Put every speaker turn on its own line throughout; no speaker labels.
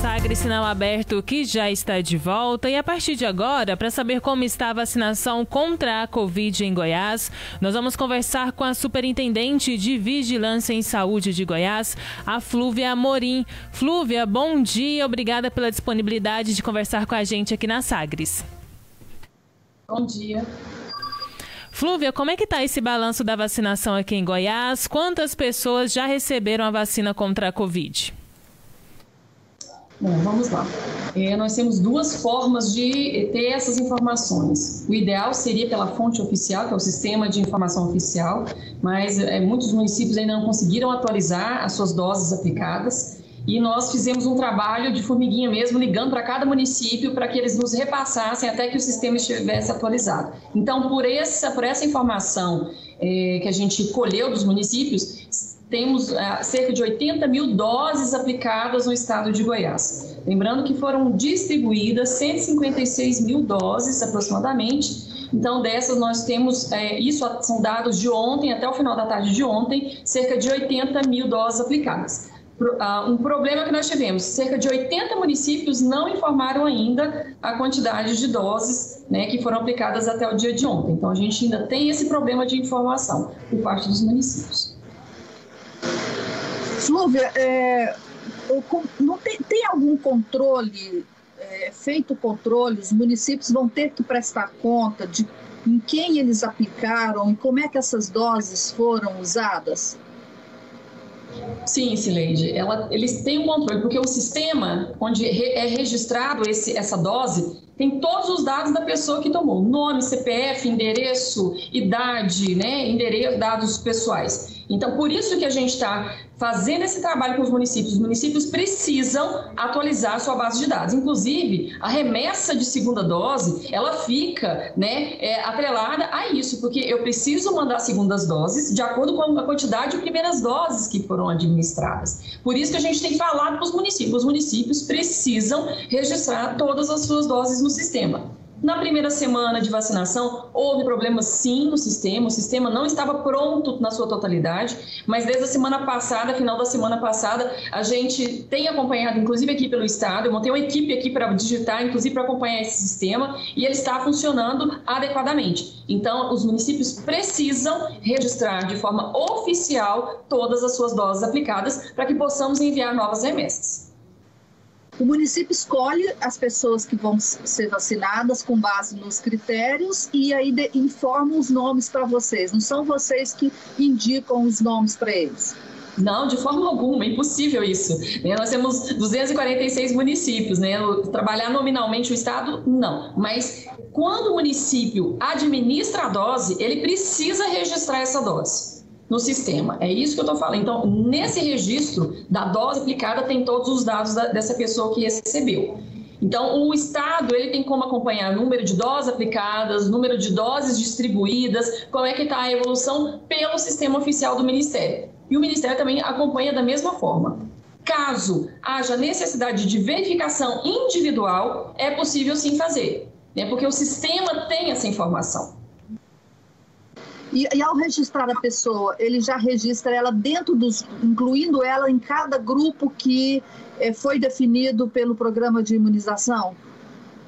Sagres, sinal aberto que já está de volta. E a partir de agora, para saber como está a vacinação contra a Covid em Goiás, nós vamos conversar com a Superintendente de Vigilância em Saúde de Goiás, a Flúvia Amorim. Flúvia, bom dia, obrigada pela disponibilidade de conversar com a gente aqui na Sagres.
Bom dia.
Flúvia, como é que está esse balanço da vacinação aqui em Goiás? Quantas pessoas já receberam a vacina contra a Covid?
Bom, vamos lá. Nós temos duas formas de ter essas informações. O ideal seria pela fonte oficial, que é o Sistema de Informação Oficial, mas muitos municípios ainda não conseguiram atualizar as suas doses aplicadas. E nós fizemos um trabalho de formiguinha mesmo, ligando para cada município para que eles nos repassassem até que o sistema estivesse atualizado. Então, por essa informação que a gente colheu dos municípios, temos cerca de 80 mil doses aplicadas no estado de Goiás. Lembrando que foram distribuídas 156 mil doses aproximadamente. Então, dessas nós temos, isso são dados de ontem, até o final da tarde de ontem, cerca de 80 mil doses aplicadas. Um problema que nós tivemos, cerca de 80 municípios não informaram ainda a quantidade de doses, né, que foram aplicadas até o dia de ontem. Então, a gente ainda tem esse problema de informação por parte dos municípios.
Flúvia, não tem algum controle, feito controle, os municípios vão ter que prestar conta de em quem eles aplicaram e como é que essas doses foram usadas?
Sim, Cileide, eles têm um controle, porque o sistema onde é registrado essa dose tem todos os dados da pessoa que tomou, nome, CPF, endereço, idade, né, endereço, dados pessoais. Então, por isso que a gente está fazendo esse trabalho com os municípios. Os municípios precisam atualizar a sua base de dados. Inclusive, a remessa de segunda dose, ela fica, né, atrelada a isso, porque eu preciso mandar segundas doses de acordo com a quantidade de primeiras doses que foram administradas. Por isso que a gente tem falado para os municípios. Os municípios precisam registrar todas as suas doses no sistema. Na primeira semana de vacinação, houve problemas sim no sistema, o sistema não estava pronto na sua totalidade, mas desde a semana passada, final da semana passada, a gente tem acompanhado, inclusive aqui pelo estado, eu montei uma equipe aqui para digitar, inclusive para acompanhar esse sistema, e ele está funcionando adequadamente. Então, os municípios precisam registrar de forma oficial todas as suas doses aplicadas para que possamos enviar novas remessas.
O município escolhe as pessoas que vão ser vacinadas com base nos critérios e aí informa os nomes para vocês. Não são vocês que indicam os nomes para eles?
Não, de forma alguma, é impossível isso. Nós temos 246 municípios, né? Trabalhar nominalmente o estado, não. Mas quando o município administra a dose, ele precisa registrar essa dose no sistema. É isso que eu estou falando. Então, nesse registro da dose aplicada, tem todos os dados dessa pessoa que recebeu. Então, o Estado ele tem como acompanhar o número de doses aplicadas, número de doses distribuídas, como é que está a evolução pelo sistema oficial do Ministério. E o Ministério também acompanha da mesma forma. Caso haja necessidade de verificação individual, é possível sim fazer, né? Porque o sistema tem essa informação.
E ao registrar a pessoa, ele já registra ela dentro incluindo ela em cada grupo que foi definido pelo programa de imunização?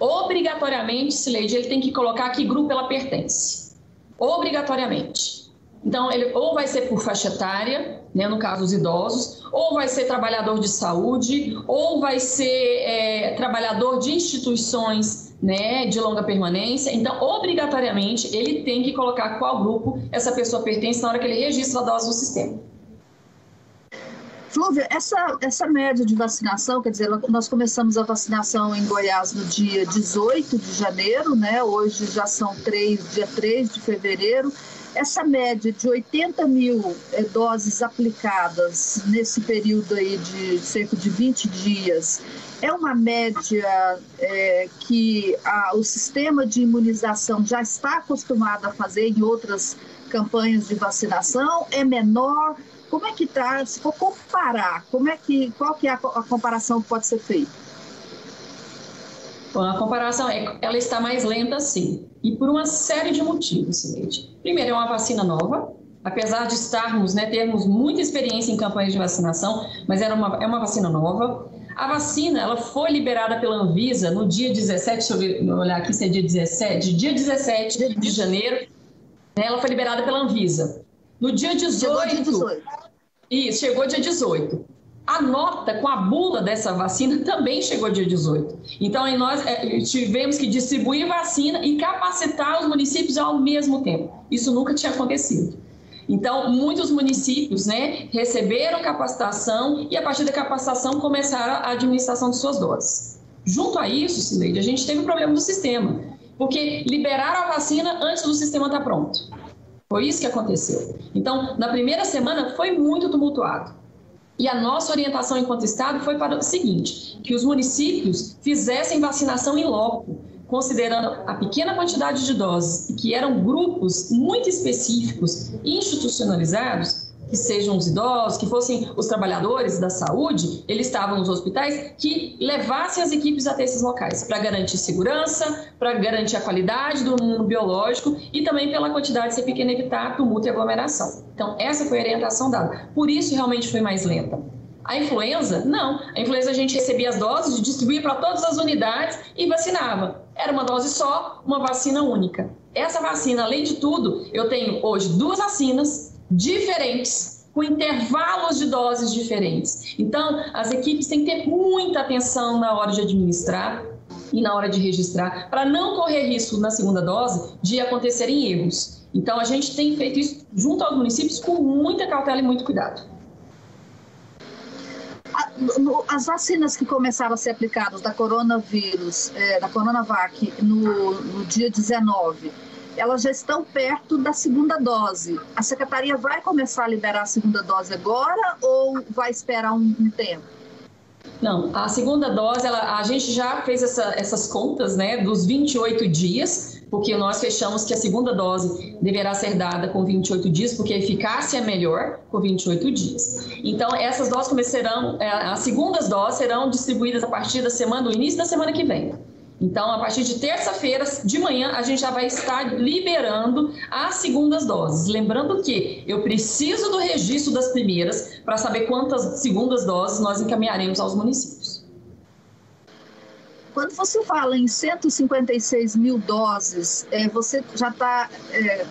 Obrigatoriamente, Cileide, ele tem que colocar que grupo ela pertence. Obrigatoriamente. Então, ele ou vai ser por faixa etária, né, no caso os idosos, ou vai ser trabalhador de saúde, ou vai ser trabalhador de instituições, né, de longa permanência. Então, obrigatoriamente, ele tem que colocar qual grupo essa pessoa pertence na hora que ele registra a dose no sistema.
Flúvia, essa média de vacinação, quer dizer, nós começamos a vacinação em Goiás no dia 18 de janeiro, né? Hoje já são dia 3 de fevereiro. Essa média de 80 mil doses aplicadas nesse período aí de cerca de 20 dias, é uma média que o sistema de imunização já está acostumado a fazer em outras campanhas de vacinação? É menor? Como é que está? Se for comparar, qual que é a comparação que pode ser feita?
Bom, a comparação ela está mais lenta, sim, e por uma série de motivos, Cileide. Primeiro, é uma vacina nova, apesar de termos muita experiência em campanhas de vacinação, mas é uma vacina nova. A vacina, ela foi liberada pela Anvisa no dia 17, deixa eu olhar aqui se é dia 17, dia 17 de janeiro, né, ela foi liberada pela Anvisa. No dia 18, isso, chegou dia 18. A nota com a bula dessa vacina também chegou dia 18. Então, aí nós tivemos que distribuir vacina e capacitar os municípios ao mesmo tempo. Isso nunca tinha acontecido. Então, muitos municípios, né, receberam capacitação e, a partir da capacitação, começaram a administração de suas doses. Junto a isso, Cileide, a gente teve um problema do sistema, porque liberaram a vacina antes do sistema estar pronto. Foi isso que aconteceu. Então, na primeira semana, foi muito tumultuado. E a nossa orientação enquanto Estado foi para o seguinte, que os municípios fizessem vacinação em loco, considerando a pequena quantidade de doses e que eram grupos muito específicos, institucionalizados, que sejam os idosos, que fossem os trabalhadores da saúde, eles estavam nos hospitais, que levassem as equipes até esses locais, para garantir segurança, para garantir a qualidade do mundo biológico e também pela quantidade ser pequena, evitar tumulto e aglomeração. Então, essa foi a orientação dada. Por isso, realmente foi mais lenta. A influenza, não. A influenza a gente recebia as doses, distribuía para todas as unidades e vacinava. Era uma dose só, uma vacina única. Essa vacina, além de tudo, eu tenho hoje 2 vacinas diferentes, com intervalos de doses diferentes. Então, as equipes têm que ter muita atenção na hora de administrar e na hora de registrar, para não correr risco na segunda dose de acontecerem erros. Então, a gente tem feito isso junto aos municípios com muita cautela e muito cuidado.
As vacinas que começaram a ser aplicadas da coronavírus, da Coronavac, no dia 19, elas já estão perto da segunda dose. A Secretaria vai começar a liberar a segunda dose agora ou vai esperar um tempo?
Não, a segunda dose, a gente já fez essas contas, né, dos 28 dias, porque nós fechamos que a segunda dose deverá ser dada com 28 dias, porque a eficácia é melhor com 28 dias. Então, essas doses começarão, as segundas doses serão distribuídas a partir do início da semana que vem. Então, a partir de terça-feira, de manhã, a gente já vai estar liberando as segundas doses. Lembrando que eu preciso do registro das primeiras para saber quantas segundas doses nós encaminharemos aos municípios.
Quando você fala em 156 mil doses, você já está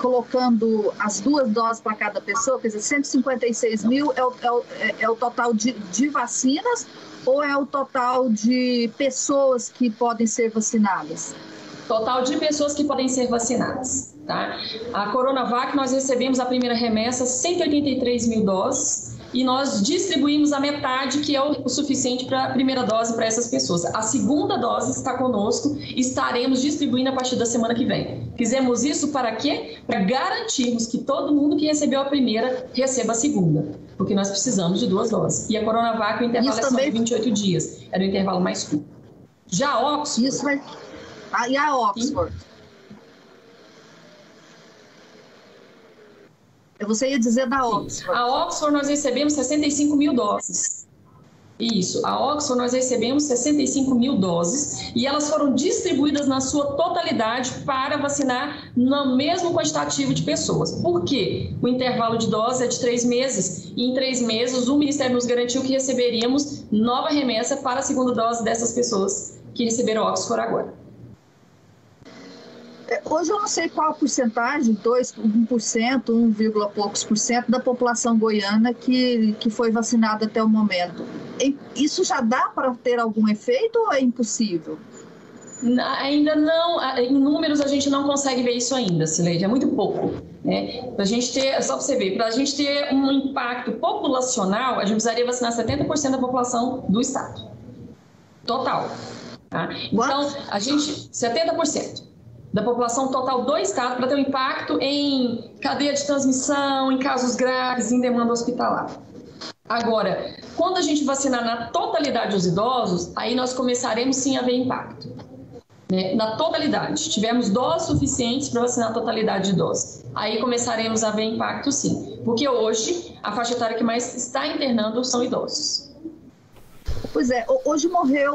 colocando as 2 doses para cada pessoa? Quer dizer, 156 mil é o total de vacinas ou é o total de pessoas que podem ser vacinadas?
Total de pessoas que podem ser vacinadas. Tá? A Coronavac, nós recebemos a primeira remessa, 183 mil doses, e nós distribuímos a metade, que é o suficiente para a primeira dose para essas pessoas. A segunda dose está conosco, estaremos distribuindo a partir da semana que vem. Fizemos isso para quê? Para garantirmos que todo mundo que recebeu a primeira receba a segunda, porque nós precisamos de 2 doses. E a Coronavac, o intervalo é só de 28 dias, era o intervalo mais curto. Já a Oxford...
Isso vai... E a Oxford? Você ia dizer da Oxford.
A Oxford nós recebemos 65 mil doses. Isso, a Oxford nós recebemos 65 mil doses e elas foram distribuídas na sua totalidade para vacinar no mesmo quantitativo de pessoas. Por quê? O intervalo de doses é de 3 meses e em 3 meses o Ministério nos garantiu que receberíamos nova remessa para a segunda dose dessas pessoas que receberam Oxford agora.
Hoje eu não sei qual a porcentagem, 1%, 1, poucos por cento da população goiana que foi vacinada até o momento. Isso já dá para ter algum efeito ou é impossível?
Ainda não, em números a gente não consegue ver isso ainda, Cileide, é muito pouco. Né? Pra gente ter, só para você ver, para a gente ter um impacto populacional, a gente precisaria vacinar 70% da população do estado. Total. Tá? Então, a gente, 70%. Da população total do estado para ter um impacto em cadeia de transmissão, em casos graves, em demanda hospitalar. Agora, quando a gente vacinar na totalidade os idosos, aí nós começaremos sim a ver impacto. Né? Na totalidade, tivermos doses suficientes para vacinar a totalidade de idosos. Aí começaremos a ver impacto sim, porque hoje a faixa etária que mais está internando são idosos.
Pois é,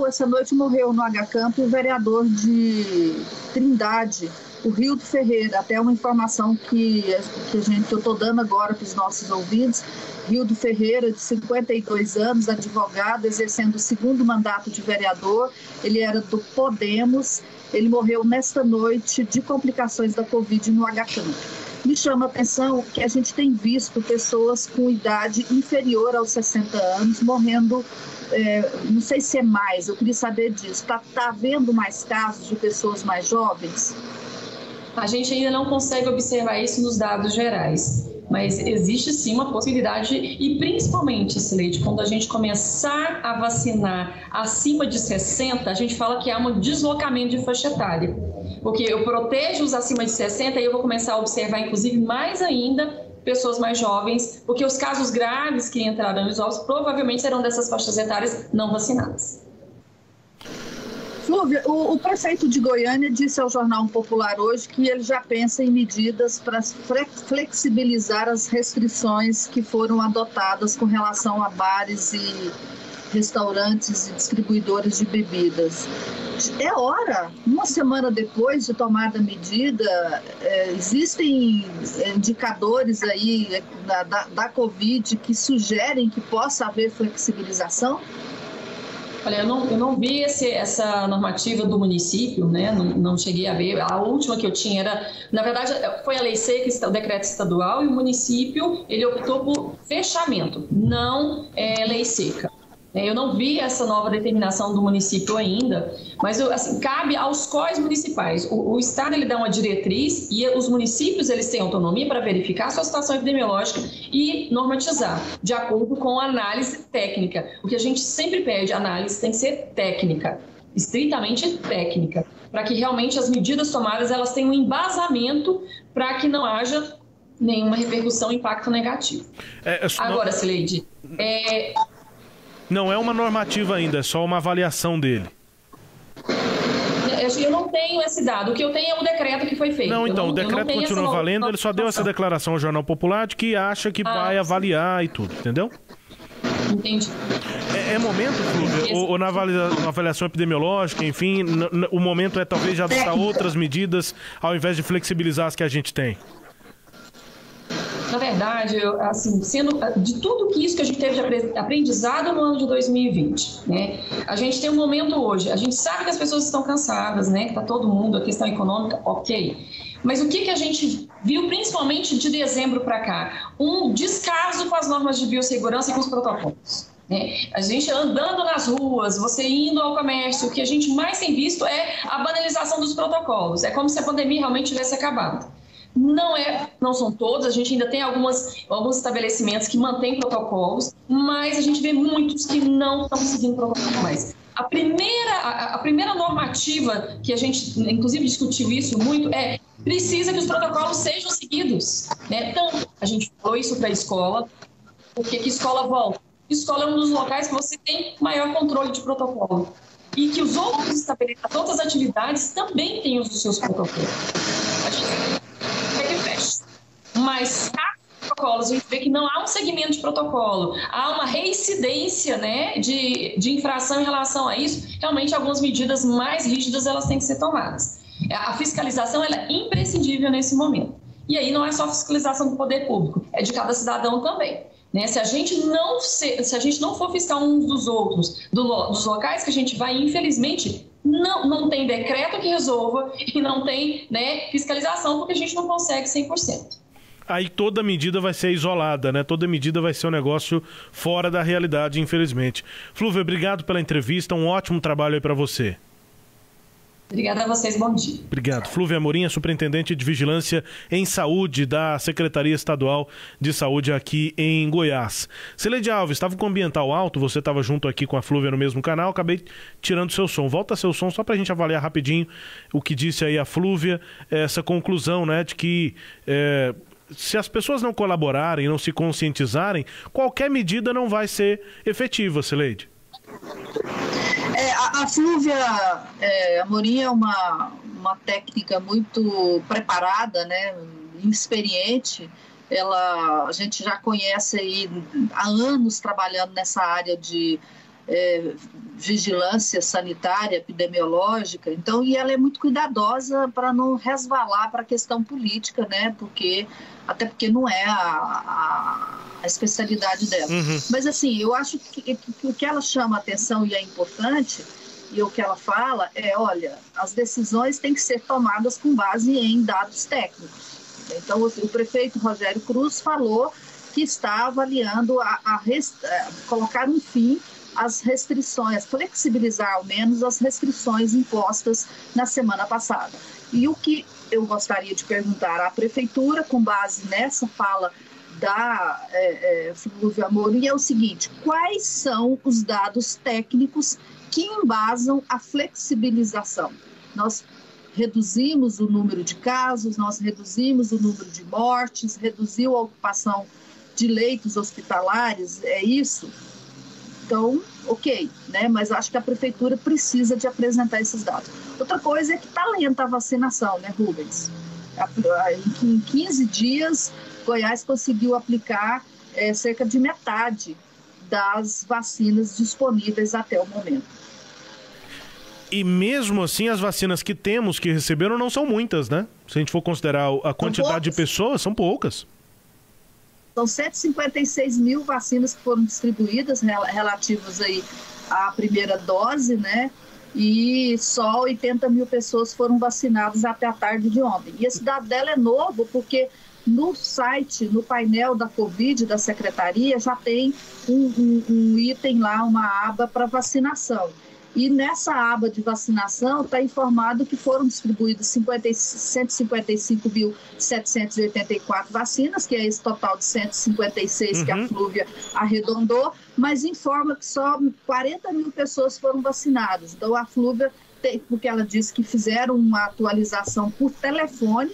essa noite morreu no H-Camp o vereador de Trindade, O Rildo Ferreira, até uma informação que eu estou dando agora para os nossos ouvintes, Rildo Ferreira, de 52 anos, advogado, exercendo o 2º mandato de vereador, ele era do Podemos, ele morreu nesta noite de complicações da Covid no H-Camp. Me chama a atenção que a gente tem visto pessoas com idade inferior aos 60 anos morrendo, não sei se é mais, eu queria saber disso. Está havendo mais casos de pessoas mais jovens?
A gente ainda não consegue observar isso nos dados gerais, mas existe sim uma possibilidade e principalmente, Sileide, quando a gente começar a vacinar acima de 60, a gente fala que há um deslocamento de faixa etária, porque eu protejo os acima de 60 e eu vou começar a observar, inclusive, mais ainda pessoas mais jovens, porque os casos graves que entrarão nos ovos provavelmente serão dessas faixas etárias não vacinadas.
Flúvia, o prefeito de Goiânia disse ao Jornal Popular hoje que ele já pensa em medidas para flexibilizar as restrições que foram adotadas com relação a bares e restaurantes e distribuidores de bebidas. É hora, uma semana depois de tomada a medida, existem indicadores aí da Covid que sugerem que possa haver flexibilização?
Olha, eu não vi essa normativa do município, né? Não cheguei a ver. A última que eu tinha era, na verdade, foi a lei seca, o decreto estadual, e o município ele optou por fechamento, não lei seca. Eu não vi essa nova determinação do município ainda, mas assim, cabe aos COIs municipais. O Estado ele dá uma diretriz e os municípios eles têm autonomia para verificar a sua situação epidemiológica e normatizar, de acordo com a análise técnica. O que a gente sempre pede, a análise tem que ser técnica, estritamente técnica, para que realmente as medidas tomadas elas tenham um embasamento para que não haja nenhuma repercussão, impacto negativo. Agora, Sileide,
não é uma normativa ainda, é só uma avaliação dele.
Eu não tenho esse dado. O que eu tenho é o decreto que foi feito.
Não, então, o decreto continua valendo, ele só deu essa declaração ao Jornal Popular de que acha que vai avaliar e tudo, entendeu?
Entendi.
É momento, Flúvia, ou na avaliação epidemiológica, enfim, o momento é talvez já adotar outras medidas ao invés de flexibilizar as que a gente tem?
Na verdade, assim, sendo de tudo isso que a gente teve de aprendizado no ano de 2020, né? A gente tem um momento hoje, a gente sabe que as pessoas estão cansadas, né? Que tá todo mundo, a questão econômica, ok. Mas o que a gente viu, principalmente de dezembro para cá? Um descaso com as normas de biossegurança e com os protocolos. A gente andando nas ruas, você indo ao comércio, o que a gente mais tem visto é a banalização dos protocolos. É como se a pandemia realmente tivesse acabado. Não são todos, a gente ainda tem alguns estabelecimentos que mantêm protocolos, mas a gente vê muitos que não estão seguindo protocolos mais. A primeira normativa que a gente, inclusive, discutiu isso muito precisa que os protocolos sejam seguidos. Então, a gente falou isso para a escola, porque que escola volta? Escola é um dos locais que você tem maior controle de protocolo. E que os outros estabelecimentos, outras atividades também têm os seus protocolos. A gente mas protocolos, a gente vê que não há um segmento de protocolo, há uma reincidência, né, de infração em relação a isso. Realmente, algumas medidas mais rígidas elas têm que ser tomadas. A fiscalização ela é imprescindível nesse momento. E aí não é só a fiscalização do poder público, é de cada cidadão também. Né? Se a gente não for fiscal uns dos outros, dos locais que a gente vai, infelizmente, não tem decreto que resolva e não tem, né, fiscalização, porque a gente não consegue 100%.
Aí toda medida vai ser isolada, né? Toda medida vai ser um negócio fora da realidade, infelizmente. Flúvia, obrigado pela entrevista, um ótimo trabalho aí para você.
Obrigada a vocês, bom dia.
Obrigado. Flúvia Amorim, superintendente de Vigilância em Saúde da Secretaria Estadual de Saúde aqui em Goiás. Sileide Alves, estava com o ambiental alto, você estava junto aqui com a Flúvia no mesmo canal, acabei tirando seu som. Volta seu som só para a gente avaliar rapidinho o que disse aí a Flúvia, essa conclusão, né, de que se as pessoas não colaborarem, não se conscientizarem, qualquer medida não vai ser efetiva, Sileide.
A Flúvia Amorim é uma técnica muito preparada, né, experiente. A gente já conhece aí há anos trabalhando nessa área de vigilância sanitária, epidemiológica, então, e ela é muito cuidadosa para não resvalar para a questão política, né? Até porque não é a especialidade dela. Mas, assim, eu acho que o que ela chama a atenção e é importante, e o que ela fala é, olha, as decisões têm que ser tomadas com base em dados técnicos. Então, o prefeito Rogério Cruz falou que está avaliando colocar um fim às restrições, flexibilizar ao menos as restrições impostas na semana passada. E o que eu gostaria de perguntar à prefeitura, com base nessa fala da Flúvia Amorim, é o seguinte: quais são os dados técnicos que embasam a flexibilização? Nós reduzimos o número de casos, nós reduzimos o número de mortes, reduziu a ocupação de leitos hospitalares, é isso? Então, ok, né? Mas acho que a prefeitura precisa de apresentar esses dados. Outra coisa é que está lenta a vacinação, né, Rubens? Em 15 dias, Goiás conseguiu aplicar cerca de metade das vacinas disponíveis até o momento.
E mesmo assim, as vacinas que temos, que receberam, não são muitas, né? Se a gente for considerar a quantidade de pessoas, são poucas.
São 156 mil vacinas que foram distribuídas relativas aí à primeira dose, né? E só 80 mil pessoas foram vacinadas até a tarde de ontem. E esse dado dela é novo porque no site, no painel da Covid da Secretaria, já tem um item lá, uma aba para vacinação. E nessa aba de vacinação está informado que foram distribuídas 155.784 vacinas, que é esse total de 156 que a Flúvia arredondou, mas informa que só 40 mil pessoas foram vacinadas. Então a Flúvia, porque ela disse que fizeram uma atualização por telefone,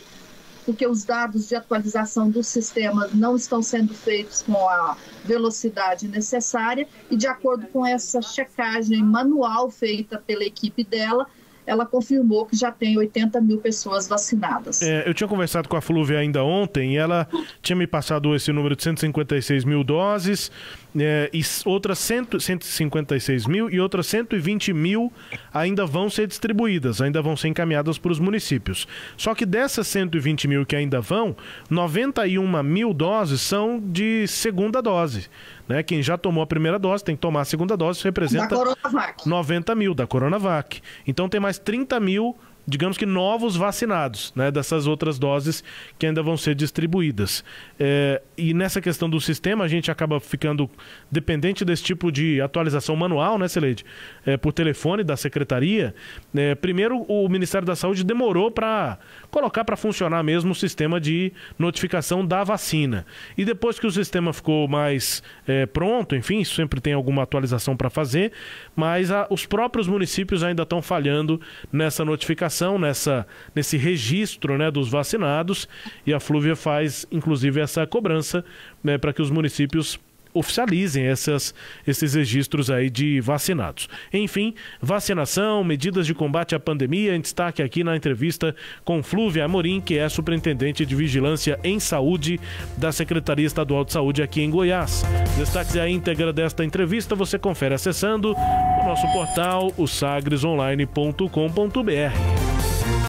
porque os dados de atualização do sistema não estão sendo feitos com a velocidade necessária, e de acordo com essa checagem manual feita pela equipe dela, ela confirmou que já tem 80 mil pessoas vacinadas.
Eu tinha conversado com a Flúvia ainda ontem e ela tinha me passado esse número de 156 mil doses, e outras 156 mil e outras 120 mil ainda vão ser distribuídas, ainda vão ser encaminhadas para os municípios. Só que dessas 120 mil que ainda vão, 91 mil doses são de segunda dose. Né? Quem já tomou a primeira dose tem que tomar a segunda dose, isso representa 90 mil da Coronavac. Então tem mais 30 mil, digamos que novos vacinados, né, dessas outras doses que ainda vão ser distribuídas. E nessa questão do sistema, a gente acaba ficando dependente desse tipo de atualização manual, né, Cileide? Por telefone da Secretaria. Primeiro, o Ministério da Saúde demorou para colocar para funcionar mesmo o sistema de notificação da vacina. E depois que o sistema ficou mais pronto, enfim, sempre tem alguma atualização para fazer, mas os próprios municípios ainda estão falhando nessa notificação, nesse registro, né, dos vacinados, e a Flúvia faz inclusive essa cobrança, né, para que os municípios oficializem esses registros aí de vacinados. Enfim, vacinação, medidas de combate à pandemia, em destaque aqui na entrevista com Flúvia Amorim, que é superintendente de Vigilância em Saúde da Secretaria Estadual de Saúde aqui em Goiás. Destaques e a íntegra desta entrevista você confere acessando o nosso portal, o sagresonline.com.br.